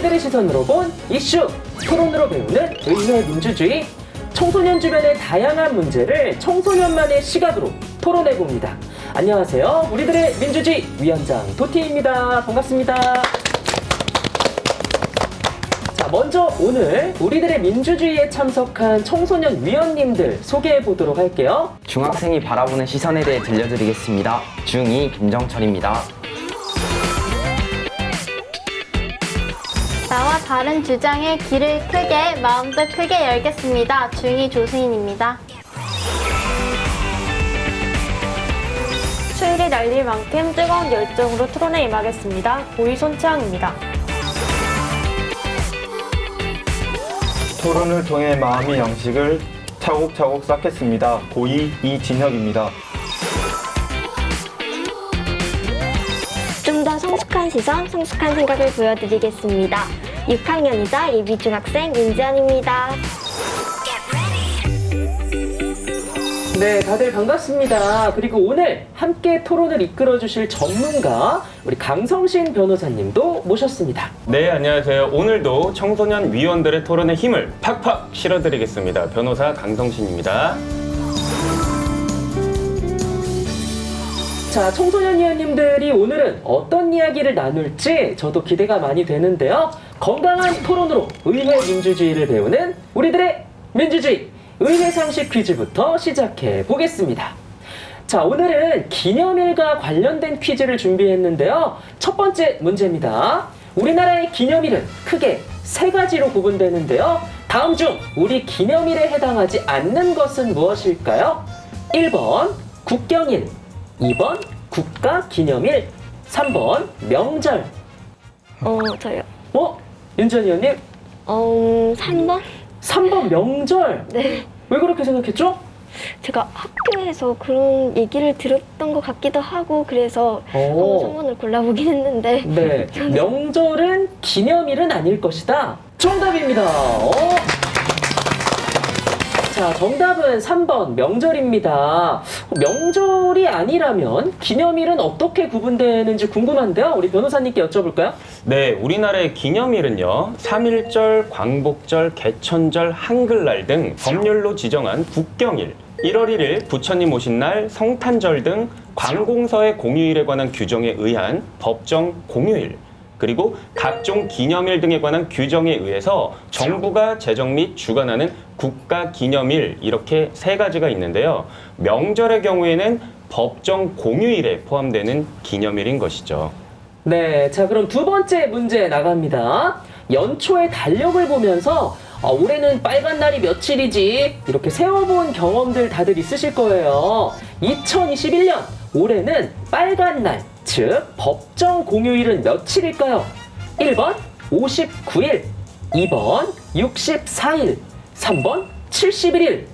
우리들의 시선으로 본 이슈, 토론으로 배우는 의회 민주주의. 청소년 주변의 다양한 문제를 청소년만의 시각으로 토론해봅니다. 안녕하세요. 우리들의 민주주의 위원장 도티입니다. 반갑습니다. 자, 먼저 오늘 우리들의 민주주의에 참석한 청소년 위원님들 소개해보도록 할게요. 중학생이 바라보는 시선에 대해 들려드리겠습니다. 중2 김정철입니다. 나와 다른 주장에 귀를 크게, 마음도 크게 열겠습니다. 중2 조승인입니다. 추위를 날릴 만큼 뜨거운 열정으로 토론에 임하겠습니다. 고2 손채영입니다. 토론을 통해 마음의 양식을 차곡차곡 쌓겠습니다. 고2 이진혁입니다. 좀 더 성숙한 시선, 성숙한 생각을 보여드리겠습니다. 6학년이자 예비 중학생 민지연입니다. 네, 다들 반갑습니다. 그리고 오늘 함께 토론을 이끌어주실 전문가 우리 강성신 변호사님도 모셨습니다. 네, 안녕하세요. 오늘도 청소년 위원들의 토론에 힘을 팍팍 실어드리겠습니다. 변호사 강성신입니다. 자, 청소년 위원님들이 오늘은 어떤 이야기를 나눌지 저도 기대가 많이 되는데요. 건강한 토론으로 의회 민주주의를 배우는 우리들의 민주주의 의회 상식 퀴즈부터 시작해 보겠습니다. 자, 오늘은 기념일과 관련된 퀴즈를 준비했는데요. 첫 번째 문제입니다. 우리나라의 기념일은 크게 세 가지로 구분되는데요. 다음 중 우리 기념일에 해당하지 않는 것은 무엇일까요? 1번 국경일, 2번 국가기념일, 3번 명절. 저요. 윤전 의원님? 3번? 3번 명절. 네. 왜 그렇게 생각했죠? 제가 학교에서 그런 얘기를 들었던 것 같기도 하고, 그래서 한번 3번을 골라보긴 했는데. 네. 명절은 기념일은 아닐 것이다. 정답입니다. 자, 정답은 3번 명절입니다. 명절이 아니라면 기념일은 어떻게 구분되는지 궁금한데요. 우리 변호사님께 여쭤볼까요? 네, 우리나라의 기념일은요, 3.1절, 광복절, 개천절, 한글날 등 법률로 지정한 국경일, 1월 1일 부처님 오신 날, 성탄절 등 관공서의 공휴일에 관한 규정에 의한 법정 공휴일, 그리고 각종 기념일 등에 관한 규정에 의해서 정부가 제정 및 주관하는 국가기념일, 이렇게 세 가지가 있는데요. 명절의 경우에는 법정 공휴일에 포함되는 기념일인 것이죠. 네, 자, 그럼 두 번째 문제 나갑니다. 연초의 달력을 보면서 올해는 빨간 날이 며칠이지 이렇게 세워본 경험들 다들 있으실 거예요. 2021년 올해는 빨간 날, 즉 법정 공휴일은 며칠일까요? 1번 59일, 2번 64일, 3번 71일.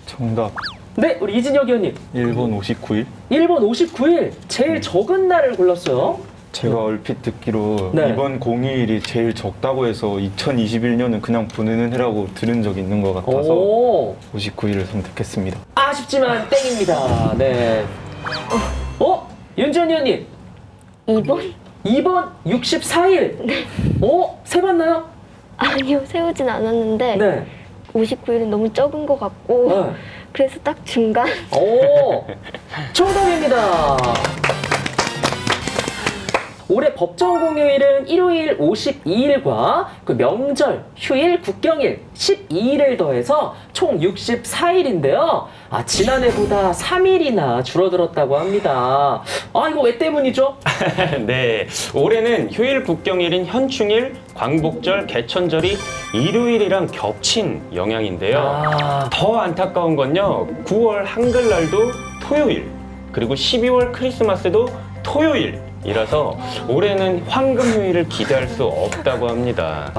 정답. 네, 우리 이진혁 의원님. 1번 59일. 1번 59일, 제일 적은 날을 골랐어요. 제가 얼핏 듣기로 네. 이번 공휴일이 제일 적다고 해서 2021년은 그냥 보내는 해라고 들은 적이 있는 것 같아서 오, 59일을 선택했습니다. 아쉽지만 땡입니다. 네. 윤지원 의원님. 2번? 2번 64일. 세봤나요? 아니요, 세우진 않았는데. 네. 59일은 너무 적은 것 같고. 네. 그래서 딱 중간. 정답입니다. 올해 법정 공휴일은 일요일 52일과 그 명절, 휴일, 국경일 12일을 더해서 총 64일인데요. 지난해보다 3일이나 줄어들었다고 합니다. 이거 왜 때문이죠? 네, 올해는 휴일 국경일인 현충일, 광복절, 개천절이 일요일이랑 겹친 영향인데요. 더 안타까운 건요, 9월 한글날도 토요일, 그리고 12월 크리스마스도 토요일 이라서 올해는 황금휴일을 기대할 수 없다고 합니다.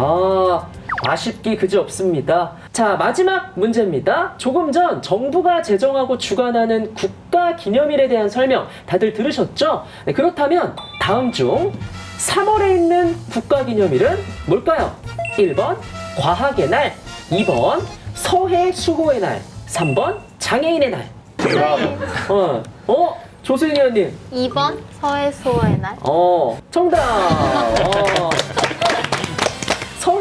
아쉽기 그지없습니다. 자, 마지막 문제입니다. 조금 전 정부가 제정하고 주관하는 국가기념일에 대한 설명 다들 들으셨죠? 네, 그렇다면 다음 중 3월에 있는 국가기념일은 뭘까요? 1번 과학의 날, 2번 서해수호의 날, 3번 장애인의 날. 조수인 의원님. 2번 서해수호의 날. 정답.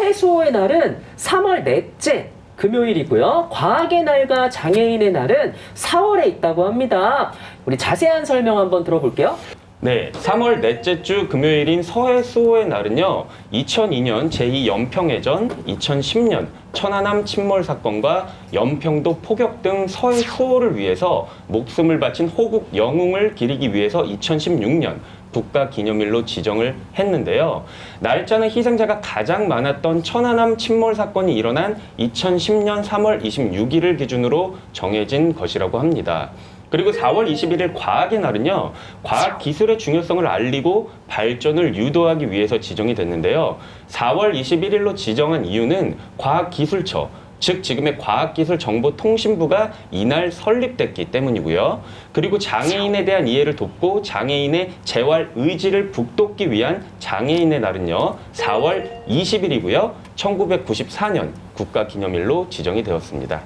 서해 수호의 날은 3월 넷째 금요일이고요. 과학의 날과 장애인의 날은 4월에 있다고 합니다. 우리 자세한 설명 한번 들어볼게요. 네, 3월 넷째 주 금요일인 서해 수호의 날은요, 2002년 제2연평해전, 2010년 천안함 침몰 사건과 연평도 포격 등 서해 수호를 위해서 목숨을 바친 호국 영웅을 기리기 위해서 2016년 국가기념일로 지정을 했는데요. 날짜는 희생자가 가장 많았던 천안함 침몰 사건이 일어난 2010년 3월 26일을 기준으로 정해진 것이라고 합니다. 그리고 4월 21일 과학의 날은요, 과학기술의 중요성을 알리고 발전을 유도하기 위해서 지정이 됐는데요. 4월 21일로 지정한 이유는 과학기술처, 즉 지금의 과학기술정보통신부가 이날 설립됐기 때문이고요. 그리고 장애인에 대한 이해를 돕고 장애인의 재활 의지를 북돋기 위한 장애인의 날은요, 4월 20일이고요. 1994년 국가기념일로 지정이 되었습니다.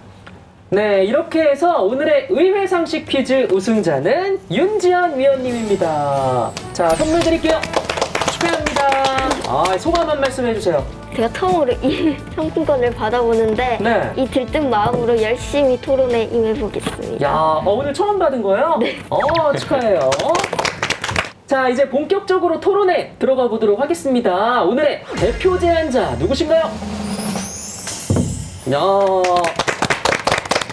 네, 이렇게 해서 오늘의 의회상식 퀴즈 우승자는 윤지연 위원님입니다. 자, 선물 드릴게요. 축하합니다. 소감 한 말씀 해주세요. 제가 처음으로 이 상품권을 받아보는데 네. 이 들뜬 마음으로 열심히 토론에 임해보겠습니다. 야, 오늘 처음 받은 거예요? 네. 축하해요. 자, 이제 본격적으로 토론에 들어가 보도록 하겠습니다. 오늘의 대표 제안자 누구신가요?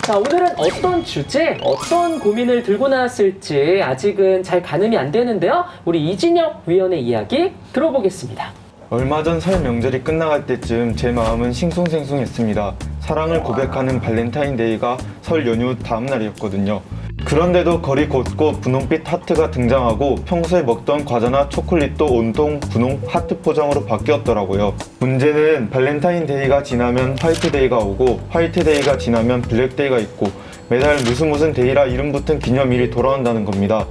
자, 오늘은 어떤 주제, 어떤 고민을 들고 나왔을지 아직은 잘 가늠이 안 되는데요. 우리 이진혁 위원의 이야기 들어보겠습니다. 얼마 전 설 명절이 끝나갈 때쯤 제 마음은 싱숭생숭했습니다. 사랑을 고백하는 발렌타인데이가 설 연휴 다음 날이었거든요. 그런데도 거리 곳곳 분홍빛 하트가 등장하고 평소에 먹던 과자나 초콜릿도 온통 분홍 하트 포장으로 바뀌었더라고요. 문제는 발렌타인데이가 지나면 화이트데이가 오고 화이트데이가 지나면 블랙데이가 있고 매달 무슨 데이라 이름 붙은 기념일이 돌아온다는 겁니다.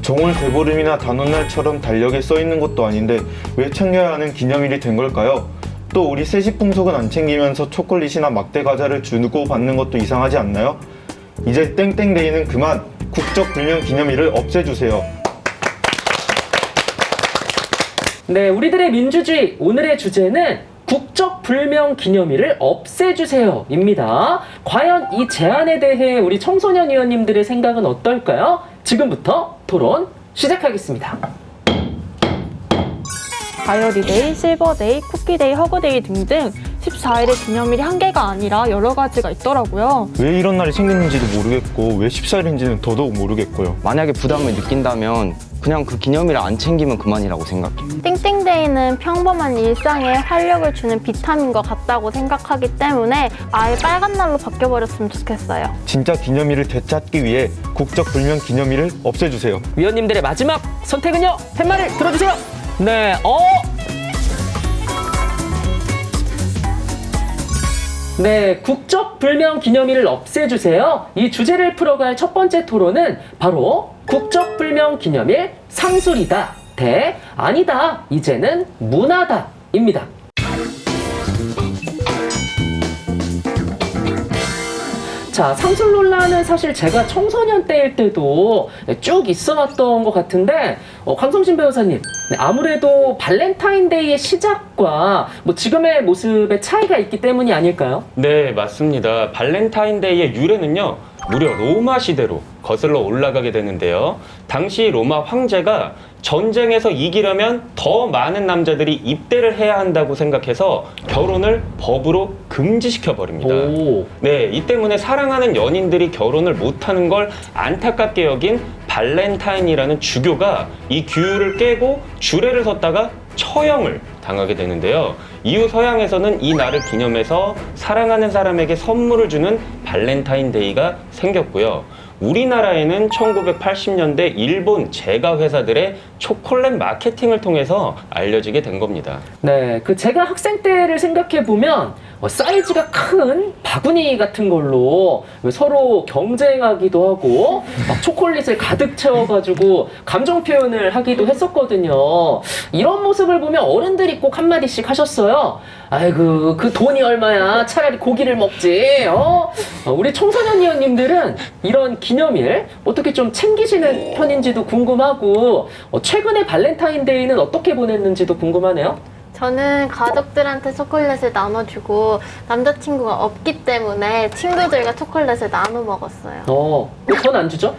종을 대보름이나 단오날처럼 달력에 써있는 것도 아닌데 왜 챙겨야 하는 기념일이 된 걸까요? 또 우리 세시풍속은 안 챙기면서 초콜릿이나 막대 과자를 주고 받는 것도 이상하지 않나요? 이제 땡땡데이는 그만 국적불명 기념일을 없애주세요. 네, 우리들의 민주주의 오늘의 주제는 국적불명 기념일을 없애주세요 입니다. 과연 이 제안에 대해 우리 청소년 위원님들의 생각은 어떨까요? 지금부터 토론 시작하겠습니다. 다이어리데이, 실버데이, 쿠키데이, 허그데이 등등 14일의 기념일이 한 개가 아니라 여러 가지가 있더라고요. 왜 이런 날이 생겼는지도 모르겠고 왜 14일인지는 더더욱 모르겠고요. 만약에 부담을 느낀다면 그냥 그 기념일을 안 챙기면 그만이라고 생각해요. 땡땡데이는 평범한 일상에 활력을 주는 비타민과 같다고 생각하기 때문에 아예 빨간 날로 바뀌어버렸으면 좋겠어요. 진짜 기념일을 되찾기 위해 국적불명 기념일을 없애주세요. 위원님들의 마지막 선택은요? 팻말을 들어주세요. 네, 네, 국적불명 기념일을 없애주세요. 이 주제를 풀어갈 첫 번째 토론은 바로 국적불명 기념일 상술이다 대 아니다 이제는 문화다 입니다. 자, 상술 논란은 사실 제가 청소년 때일 때도 쭉 있어 왔던 것 같은데, 강성신 변호사님, 아무래도 발렌타인데이의 시작과 지금의 모습의 차이가 있기 때문이 아닐까요? 네, 맞습니다. 발렌타인데이의 유래는요, 무려 로마 시대로 거슬러 올라가게 되는데요. 당시 로마 황제가 전쟁에서 이기려면 더 많은 남자들이 입대를 해야 한다고 생각해서 결혼을 법으로 금지시켜 버립니다. 네, 이 때문에 사랑하는 연인들이 결혼을 못하는 걸 안타깝게 여긴 발렌타인이라는 주교가 이 규율을 깨고 주례를 섰다가 처형을 당하게 되는데요. 이후 서양에서는 이 날을 기념해서 사랑하는 사람에게 선물을 주는 발렌타인데이가 생겼고요. 우리나라에는 1980년대 일본 제과 회사들의 초콜릿 마케팅을 통해서 알려지게 된 겁니다. 네, 제가 학생 때를 생각해보면 사이즈가 큰 바구니 같은 걸로 서로 경쟁하기도 하고 막 초콜릿을 가득 채워가지고 감정 표현을 하기도 했었거든요. 이런 모습을 보면 어른들이 꼭 한마디씩 하셨어요. 아이고, 그 돈이 얼마야? 차라리 고기를 먹지. 우리 청소년 위원님들은 이런 기념일 어떻게 좀 챙기시는 편인지도 궁금하고 최근에 발렌타인데이는 어떻게 보냈는지도 궁금하네요. 저는 가족들한테 초콜릿을 나눠주고 남자친구가 없기 때문에 친구들과 초콜릿을 나눠 먹었어요. 전 안 주죠?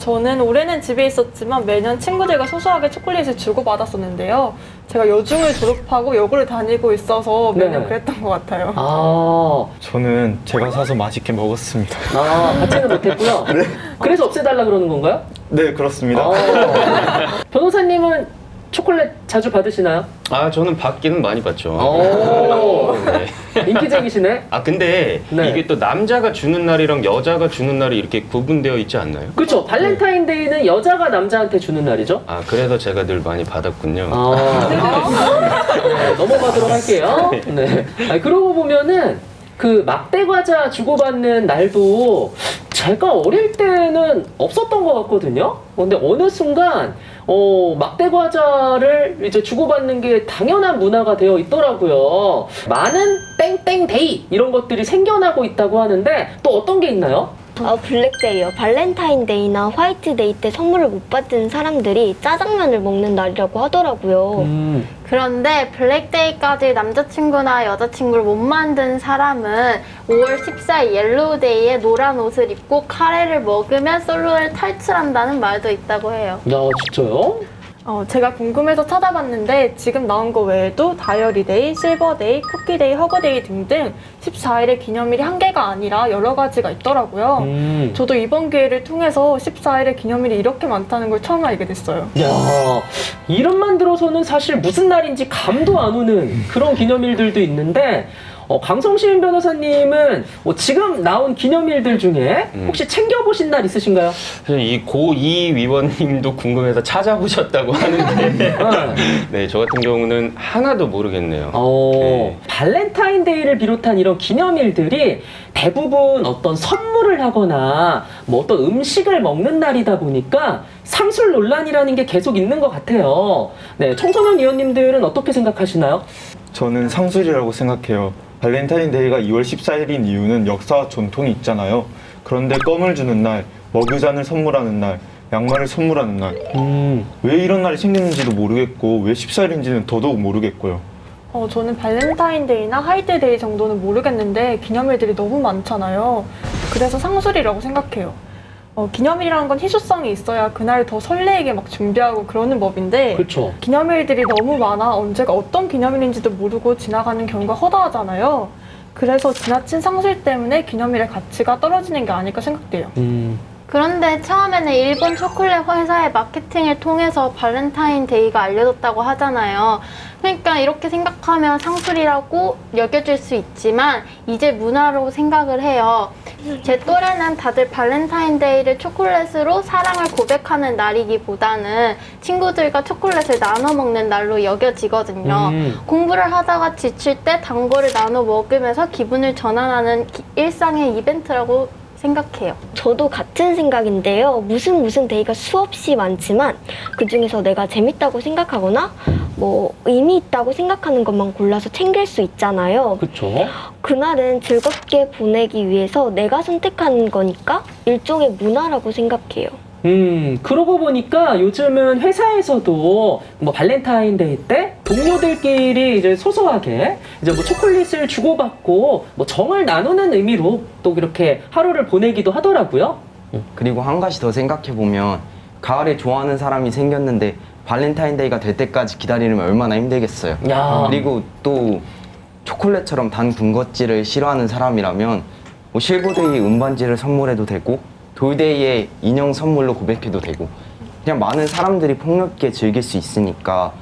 저는 올해는 집에 있었지만 매년 친구들과 소소하게 초콜릿을 주고받았었는데요. 제가 여중을 졸업하고 여고를 다니고 있어서 매년 네. 그랬던 것 같아요. 저는 제가 사서 맛있게 먹었습니다. 같이는 못했고요. 그래서 없애달라 그러는 건가요? 네, 그렇습니다. 변호사님은 초콜릿 자주 받으시나요? 저는 받기는 많이 받죠. 네. 인기쟁이시네. 근데 네. 이게 또 남자가 주는 날이랑 여자가 주는 날이 이렇게 구분되어 있지 않나요? 그렇죠. 발렌타인데이는 여자가 남자한테 주는 날이죠. 그래서 제가 늘 많이 받았군요. 네, 넘어가도록 할게요. 네. 그러고 보면은 그 막대 과자 주고받는 날도 제가 어릴 때는 없었던 것 같거든요. 근데 어느 순간 막대 과자를 이제 주고받는 게 당연한 문화가 되어 있더라고요. 많은 땡땡데이 이런 것들이 생겨나고 있다고 하는데 또 어떤 게 있나요? 블랙데이요. 발렌타인데이나 화이트데이 때 선물을 못 받은 사람들이 짜장면을 먹는 날이라고 하더라고요. 그런데 블랙데이까지 남자친구나 여자친구를 못 만든 사람은 5월 14일 옐로우데이에 노란 옷을 입고 카레를 먹으면 솔로를 탈출한다는 말도 있다고 해요. 야, 진짜요? 제가 궁금해서 찾아봤는데 지금 나온 거 외에도 다이어리데이, 실버데이, 쿠키데이, 허그데이 등등 14일의 기념일이 한 개가 아니라 여러 가지가 있더라고요. 저도 이번 기회를 통해서 14일의 기념일이 이렇게 많다는 걸 처음 알게 됐어요. 야, 이름만 들어서는 사실 무슨 날인지 감도 안 오는 그런 기념일들도 있는데 강성시인 변호사님은 지금 나온 기념일들 중에 혹시 챙겨보신 날 있으신가요? 이 고2 위원님도 궁금해서 찾아보셨다고 하는데 네, 저 같은 경우는 하나도 모르겠네요. 네. 발렌타인데이를 비롯한 이런 기념일들이 대부분 어떤 선물을 하거나 뭐 어떤 음식을 먹는 날이다 보니까 상술 논란이라는 게 계속 있는 것 같아요. 네, 청소년 위원님들은 어떻게 생각하시나요? 저는 상술이라고 생각해요. 발렌타인데이가 2월 14일인 이유는 역사와 전통이 있잖아요. 그런데 껌을 주는 날, 먹유잔을 선물하는 날, 양말을 선물하는 날. 왜 이런 날이 생겼는지도 모르겠고 왜 14일인지는 더더욱 모르겠고요. 저는 발렌타인데이나 화이트데이 정도는 모르겠는데 기념일들이 너무 많잖아요. 그래서 상술이라고 생각해요. 기념일이라는 건 희소성이 있어야 그날 더 설레게 막 준비하고 그러는 법인데 그렇죠. 기념일들이 너무 많아 언제가 어떤 기념일인지도 모르고 지나가는 경우가 허다하잖아요. 그래서 지나친 상술 때문에 기념일의 가치가 떨어지는 게 아닐까 생각돼요. 그런데 처음에는 일본 초콜릿 회사의 마케팅을 통해서 발렌타인데이가 알려졌다고 하잖아요. 그러니까 이렇게 생각하면 상술이라고 여겨질 수 있지만 이제 문화로 생각을 해요. 제 또래는 다들 발렌타인데이를 초콜릿으로 사랑을 고백하는 날이기보다는 친구들과 초콜릿을 나눠 먹는 날로 여겨지거든요. 공부를 하다가 지칠 때 단 거를 나눠 먹으면서 기분을 전환하는 일상의 이벤트라고 생각해요. 저도 같은 생각인데요. 무슨 데이가 수없이 많지만 그중에서 내가 재밌다고 생각하거나 뭐 의미 있다고 생각하는 것만 골라서 챙길 수 있잖아요. 그렇죠. 그날은 즐겁게 보내기 위해서 내가 선택하는 거니까 일종의 문화라고 생각해요. 그러고 보니까 요즘은 회사에서도 뭐 발렌타인데이 때 동료들끼리 이제 소소하게 이제 뭐 초콜릿을 주고받고 뭐 정을 나누는 의미로 또 이렇게 하루를 보내기도 하더라고요. 그리고 한 가지 더 생각해보면 가을에 좋아하는 사람이 생겼는데 발렌타인데이가 될 때까지 기다리면 얼마나 힘들겠어요. 야. 그리고 또 초콜릿처럼 단 군것질을 싫어하는 사람이라면 뭐 실버데이 은반지를 선물해도 되고 돌데이에 인형 선물로 고백해도 되고 그냥 많은 사람들이 폭넓게 즐길 수 있으니까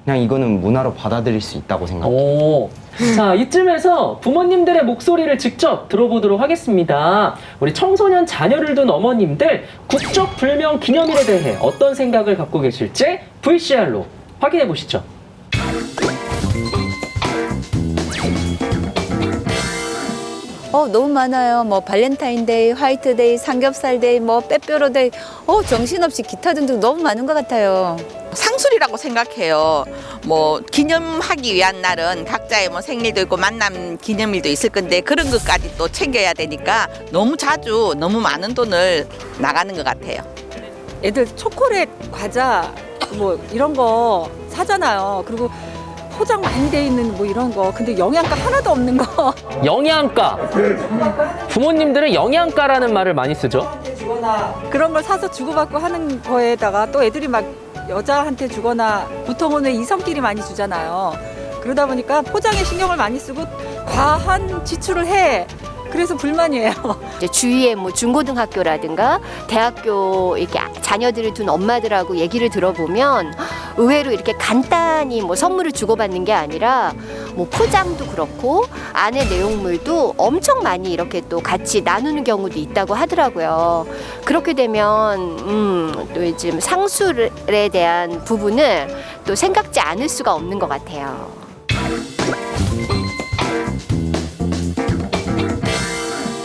그냥 이거는 문화로 받아들일 수 있다고 생각해요. 자, 이쯤에서 부모님들의 목소리를 직접 들어보도록 하겠습니다. 우리 청소년 자녀를 둔 어머님들 국적불명 기념일에 대해 어떤 생각을 갖고 계실지 VCR로 확인해 보시죠. 너무 많아요. 뭐 발렌타인데이, 화이트데이, 삼겹살데이, 뭐 빼빼로데이, 정신없이 기타 등등 너무 많은 것 같아요. 상술이라고 생각해요. 뭐 기념하기 위한 날은 각자의 뭐 생일도 있고 만남 기념일도 있을 건데 그런 것까지 또 챙겨야 되니까 너무 자주 너무 많은 돈을 나가는 것 같아요. 애들 초콜릿, 과자 뭐 이런 거 사잖아요. 그리고 포장 많이 돼 있는 뭐 이런 거. 근데 영양가 하나도 없는 거. 영양가. 부모님들은 영양가라는 말을 많이 쓰죠. 그런 걸 사서 주고받고 하는 거에다가 또 애들이 막 여자한테 주거나 보통은 이성끼리 많이 주잖아요. 그러다 보니까 포장에 신경을 많이 쓰고 과한 지출을 해. 그래서 불만이에요. 이제 주위에 뭐 중고등학교라든가 대학교 이렇게 자녀들을 둔 엄마들하고 얘기를 들어보면 의외로 이렇게 간단히 뭐 선물을 주고받는 게 아니라 뭐 포장도 그렇고 안에 내용물도 엄청 많이 이렇게 또 같이 나누는 경우도 있다고 하더라고요. 그렇게 되면 또 이제 상술에 대한 부분을 또 생각지 않을 수가 없는 것 같아요.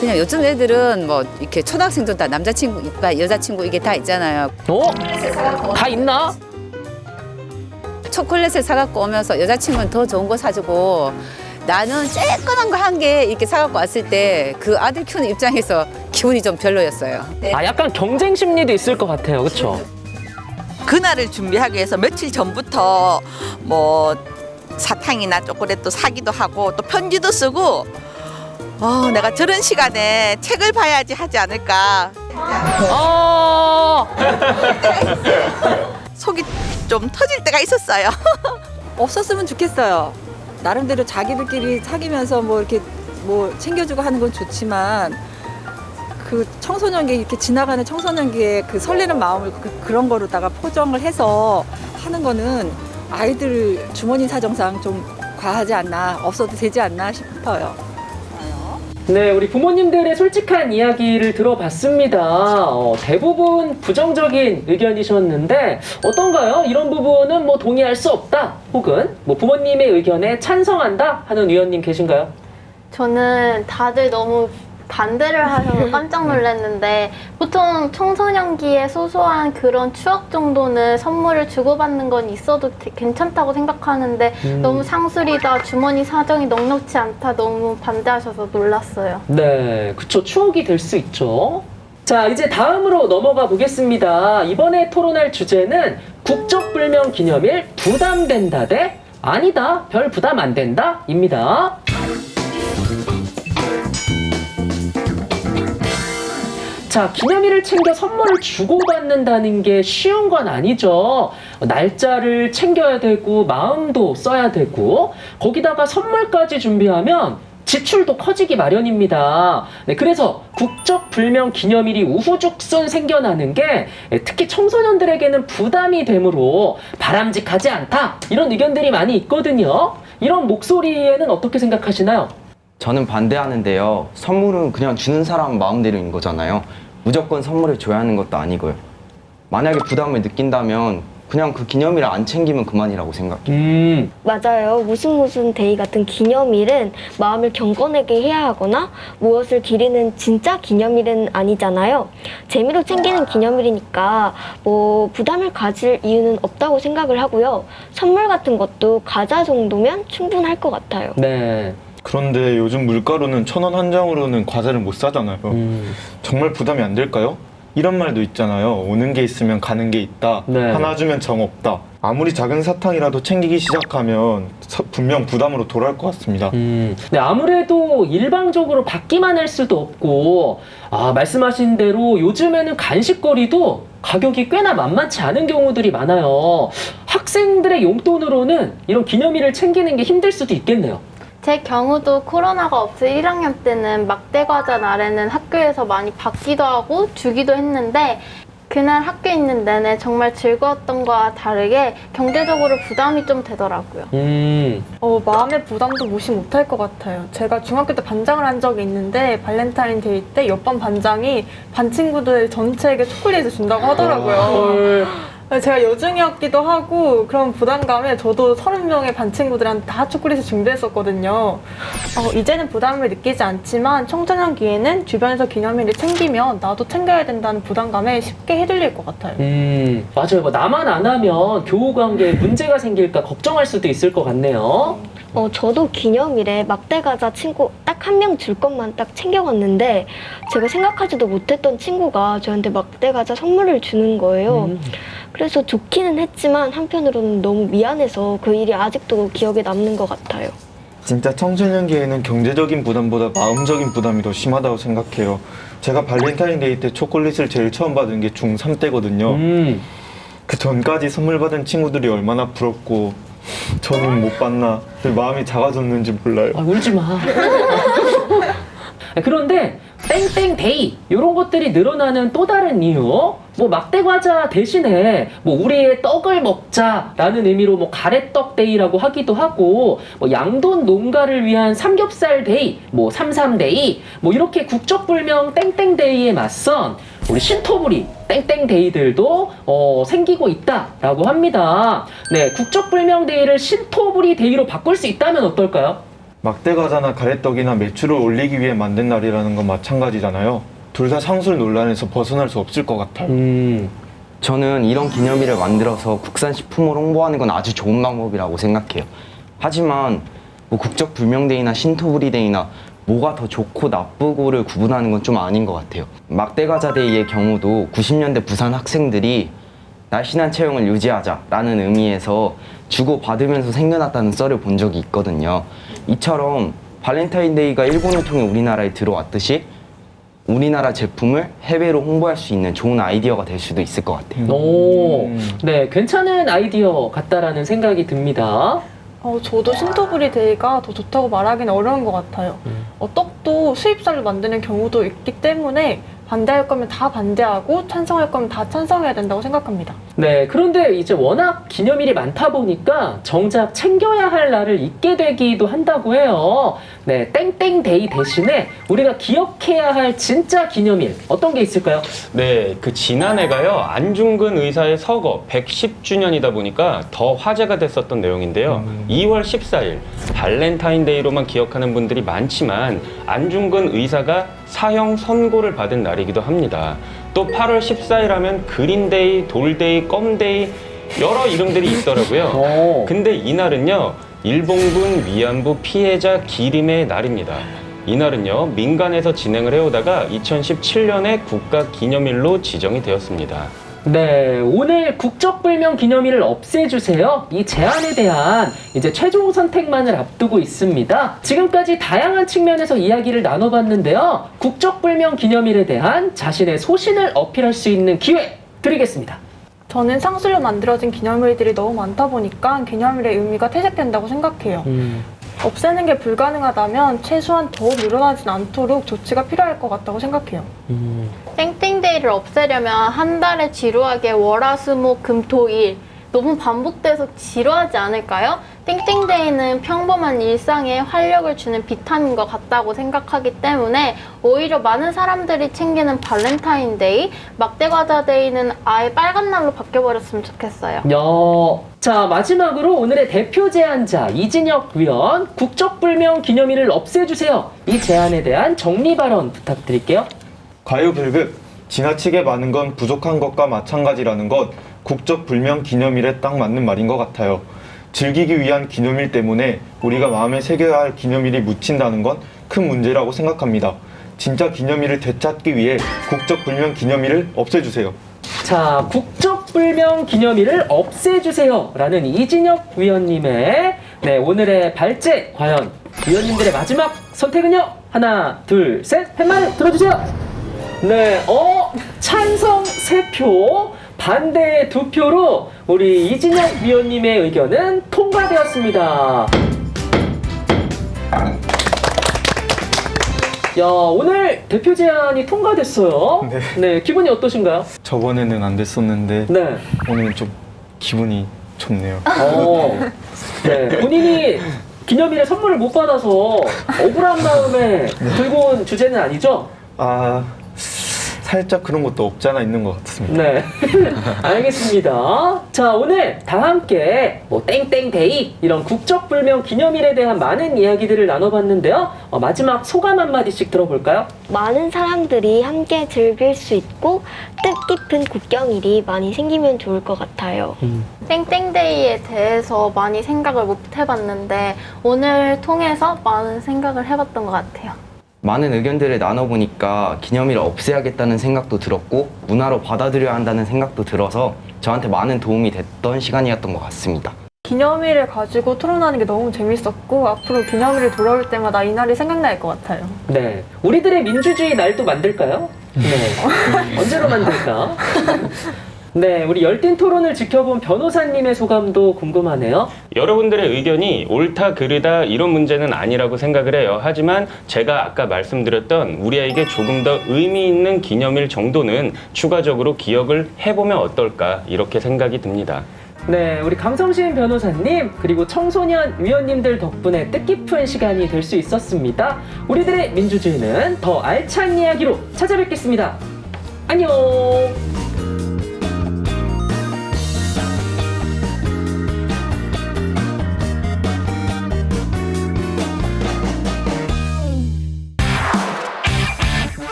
그냥 요즘 애들은 뭐 이렇게 초등학생도 다 남자친구, 여자친구 이게 다 있잖아요. 다 있나? 초콜릿을 사갖고 오면서 여자친구는 더 좋은 거 사주고 나는 쬐끈한 거 한 개 이렇게 사갖고 왔을 때 그 아들 키우는 입장에서 기분이 좀 별로였어요. 아, 약간 경쟁 심리도 있을 것 같아요. 그렇죠? 그날을 준비하기 위해서 며칠 전부터 뭐 사탕이나 초콜릿도 사기도 하고 또 편지도 쓰고 내가 저런 시간에 책을 봐야지 하지 않을까. 속이 좀 터질 때가 있었어요. 없었으면 좋겠어요. 나름대로 자기들끼리 사귀면서 뭐 이렇게 뭐 챙겨주고 하는 건 좋지만 그 청소년기 이렇게 지나가는 청소년기의 그 설레는 마음을 그런 거로다가 포장을 해서 하는 거는 아이들 주머니 사정상 좀 과하지 않나, 없어도 되지 않나 싶어요. 네, 우리 부모님들의 솔직한 이야기를 들어봤습니다. 대부분 부정적인 의견이셨는데 어떤가요? 이런 부분은 뭐 동의할 수 없다, 혹은 뭐 부모님의 의견에 찬성한다 하는 의원님 계신가요? 저는 다들 너무 반대를 하셔서 깜짝 놀랐는데 보통 청소년기에 소소한 그런 추억 정도는 선물을 주고받는 건 있어도 괜찮다고 생각하는데 너무 상술이다, 주머니 사정이 넉넉지 않다 너무 반대하셔서 놀랐어요. 네, 그쵸. 추억이 될 수 있죠. 자, 이제 다음으로 넘어가 보겠습니다. 이번에 토론할 주제는 국적불명 기념일 부담된다 대 아니다, 별 부담 안 된다 입니다. 자, 기념일을 챙겨 선물을 주고받는다는 게 쉬운 건 아니죠. 날짜를 챙겨야 되고 마음도 써야 되고 거기다가 선물까지 준비하면 지출도 커지기 마련입니다. 네, 그래서 국적불명 기념일이 우후죽순 생겨나는 게 특히 청소년들에게는 부담이 되므로 바람직하지 않다, 이런 의견들이 많이 있거든요. 이런 목소리에는 어떻게 생각하시나요? 저는 반대하는데요. 선물은 그냥 주는 사람 마음대로인 거잖아요. 무조건 선물을 줘야 하는 것도 아니고요. 만약에 부담을 느낀다면 그냥 그 기념일을 안 챙기면 그만이라고 생각해요. 맞아요. 무슨 데이 같은 기념일은 마음을 경건하게 해야 하거나 무엇을 기리는 진짜 기념일은 아니잖아요. 재미로 챙기는 기념일이니까 뭐 부담을 가질 이유는 없다고 생각을 하고요. 선물 같은 것도 과자 정도면 충분할 것 같아요. 네. 그런데 요즘 물가로는 1,000원 한 장으로는 과자를 못 사잖아요. 정말 부담이 안 될까요? 이런 말도 있잖아요. 오는 게 있으면 가는 게 있다. 네. 하나 주면 정 없다. 아무리 작은 사탕이라도 챙기기 시작하면 분명 부담으로 돌아올 것 같습니다. 네, 아무래도 일방적으로 받기만 할 수도 없고, 말씀하신 대로 요즘에는 간식거리도 가격이 꽤나 만만치 않은 경우들이 많아요. 학생들의 용돈으로는 이런 기념일을 챙기는 게 힘들 수도 있겠네요. 제 경우도 코로나가 없을 1학년 때는 막대과자 날에는 학교에서 많이 받기도 하고 주기도 했는데 그날 학교에 있는 내내 정말 즐거웠던 거와 다르게 경제적으로 부담이 좀 되더라고요. 마음의 부담도 무시 못할 것 같아요. 제가 중학교 때 반장을 한 적이 있는데 발렌타인데이 때 옆반 반장이 반 친구들 전체에게 초콜릿을 준다고 하더라고요. 제가 여중이었기도 하고 그런 부담감에 저도 30명의 반 친구들한테 다 초콜릿을 준비했었거든요. 이제는 부담을 느끼지 않지만 청소년기에는 주변에서 기념일을 챙기면 나도 챙겨야 된다는 부담감에 쉽게 휘둘릴 것 같아요. 맞아요. 뭐 나만 안 하면 교우관계에 문제가 생길까 걱정할 수도 있을 것 같네요. 저도 기념일에 막대과자 친구 딱 한 명 줄 것만 딱 챙겨갔는데 제가 생각하지도 못했던 친구가 저한테 막대과자 선물을 주는 거예요. 그래서 좋기는 했지만 한편으로는 너무 미안해서 그 일이 아직도 기억에 남는 것 같아요. 진짜 청소년기에는 경제적인 부담보다 마음적인 부담이 더 심하다고 생각해요. 제가 발렌타인데이 때 초콜릿을 제일 처음 받은 게 중3 때거든요. 그 전까지 선물 받은 친구들이 얼마나 부럽고 저는 못 받나 마음이 작아졌는지 몰라요. 아, 울지 마. 그런데 땡땡데이 이런 것들이 늘어나는 또 다른 이유, 뭐 막대과자 대신에 뭐 우리의 떡을 먹자라는 의미로 뭐 가래떡데이라고 하기도 하고, 뭐 양돈 농가를 위한 삼겹살 데이, 뭐 삼삼데이, 뭐 이렇게 국적불명 땡땡데이에 맞선 우리 신토부리 땡땡데이들도 생기고 있다라고 합니다. 네, 국적불명 데이를 신토부리 데이로 바꿀 수 있다면 어떨까요? 막대과자나 가래떡이나 매출을 올리기 위해 만든 날이라는 건 마찬가지잖아요. 둘 다 상술 논란에서 벗어날 수 없을 것 같아요. 저는 이런 기념일을 만들어서 국산 식품을 홍보하는 건 아주 좋은 방법이라고 생각해요. 하지만 뭐 국적 불명데이나 신토부리데이나 뭐가 더 좋고 나쁘고를 구분하는 건 좀 아닌 것 같아요. 막대과자 데이의 경우도 90년대 부산 학생들이 날씬한 체형을 유지하자라는 의미에서 주고받으면서 생겨났다는 썰을 본 적이 있거든요. 이처럼 발렌타인데이가 일본을 통해 우리나라에 들어왔듯이 우리나라 제품을 해외로 홍보할 수 있는 좋은 아이디어가 될 수도 있을 것 같아요. 오, 네, 괜찮은 아이디어 같다라는 생각이 듭니다. 저도 신토부리 데이가 더 좋다고 말하기는 어려운 것 같아요. 떡도 수입쌀로 만드는 경우도 있기 때문에 반대할 거면 다 반대하고 찬성할 거면 다 찬성해야 된다고 생각합니다. 네, 그런데 이제 워낙 기념일이 많다 보니까 정작 챙겨야 할 날을 잊게 되기도 한다고 해요. 네, 땡땡데이 대신에 우리가 기억해야 할 진짜 기념일 어떤 게 있을까요? 네, 그 지난해가요 안중근 의사의 서거 110주년이다 보니까 더 화제가 됐었던 내용인데요. 2월 14일 발렌타인데이로만 기억하는 분들이 많지만 안중근 의사가 사형 선고를 받은 날이기도 합니다. 또 8월 14일 하면 그린데이, 돌데이, 껌데이 여러 이름들이 있더라고요. 근데 이날은요 일본군 위안부 피해자 기림의 날입니다. 이날은요 민간에서 진행을 해오다가 2017년에 국가기념일로 지정이 되었습니다. 네, 오늘 국적불명 기념일을 없애주세요. 이 제안에 대한 이제 최종 선택만을 앞두고 있습니다. 지금까지 다양한 측면에서 이야기를 나눠봤는데요. 국적불명 기념일에 대한 자신의 소신을 어필할 수 있는 기회 드리겠습니다. 저는 상술로 만들어진 기념일들이 너무 많다 보니까 기념일의 의미가 퇴색된다고 생각해요. 없애는 게 불가능하다면 최소한 더 늘어나진 않도록 조치가 필요할 것 같다고 생각해요. 땡땡데이를 없애려면 한 달에 지루하게 월화수목금토일 너무 반복돼서 지루하지 않을까요? 땡땡데이는 평범한 일상에 활력을 주는 비타민과 같다고 생각하기 때문에 오히려 많은 사람들이 챙기는 발렌타인데이, 막대과자데이는 아예 빨간 날로 바뀌어버렸으면 좋겠어요. 자, 마지막으로 오늘의 대표 제안자 이진혁 위원, 국적불명 기념일을 없애주세요. 이 제안에 대한 정리 발언 부탁드릴게요. 과유불급, 지나치게 많은 건 부족한 것과 마찬가지라는 것, 국적불명 기념일에 딱 맞는 말인 것 같아요. 즐기기 위한 기념일 때문에 우리가 마음에 새겨야 할 기념일이 묻힌다는 건 큰 문제라고 생각합니다. 진짜 기념일을 되찾기 위해 국적불명 기념일을 없애주세요. 자, 국적불명 기념일을 없애주세요 라는 이진혁 위원님의 오늘의 발제, 과연 위원님들의 마지막 선택은요? 하나, 둘, 셋, 팻말 들어주세요. 네, 찬성 3표, 반대 2표로 우리 이진혁 위원님의 의견은 통과되었습니다. 야, 오늘 대표 제안이 통과됐어요. 네, 기분이 어떠신가요? 저번에는 안 됐었는데 네. 오늘은 좀 기분이 좋네요. 네, 본인이 기념일에 선물을 못 받아서 억울한 마음에 들고 온 주제는 아니죠? 살짝 그런 것도 없잖아 있는 것 같습니다. 네, 알겠습니다. 자, 오늘 다 함께 땡땡데이 이런 국적불명 기념일에 대한 많은 이야기들을 나눠봤는데요. 마지막 소감 한마디씩 들어볼까요? 많은 사람들이 함께 즐길 수 있고 뜻깊은 국경일이 많이 생기면 좋을 것 같아요. 땡땡데이에 대해서 많이 생각을 못 해봤는데 오늘 통해서 많은 생각을 해봤던 것 같아요. 많은 의견들을 나눠보니까 기념일을 없애야겠다는 생각도 들었고 문화로 받아들여야 한다는 생각도 들어서 저한테 많은 도움이 됐던 시간이었던 것 같습니다. 기념일을 가지고 토론하는 게 너무 재밌었고 앞으로 기념일이 돌아올 때마다 이 날이 생각날 것 같아요. 네, 우리들의 민주주의 날도 만들까요? 네, 언제로 만들까? 네, 우리 열띤 토론을 지켜본 변호사님의 소감도 궁금하네요. 여러분들의 의견이 옳다 그르다 이런 문제는 아니라고 생각을 해요. 하지만 제가 아까 말씀드렸던 우리에게 조금 더 의미 있는 기념일 정도는 추가적으로 기억을 해보면 어떨까 이렇게 생각이 듭니다. 네, 우리 강성신 변호사님 그리고 청소년 위원님들 덕분에 뜻깊은 시간이 될 수 있었습니다. 우리들의 민주주의는 더 알찬 이야기로 찾아뵙겠습니다. 안녕.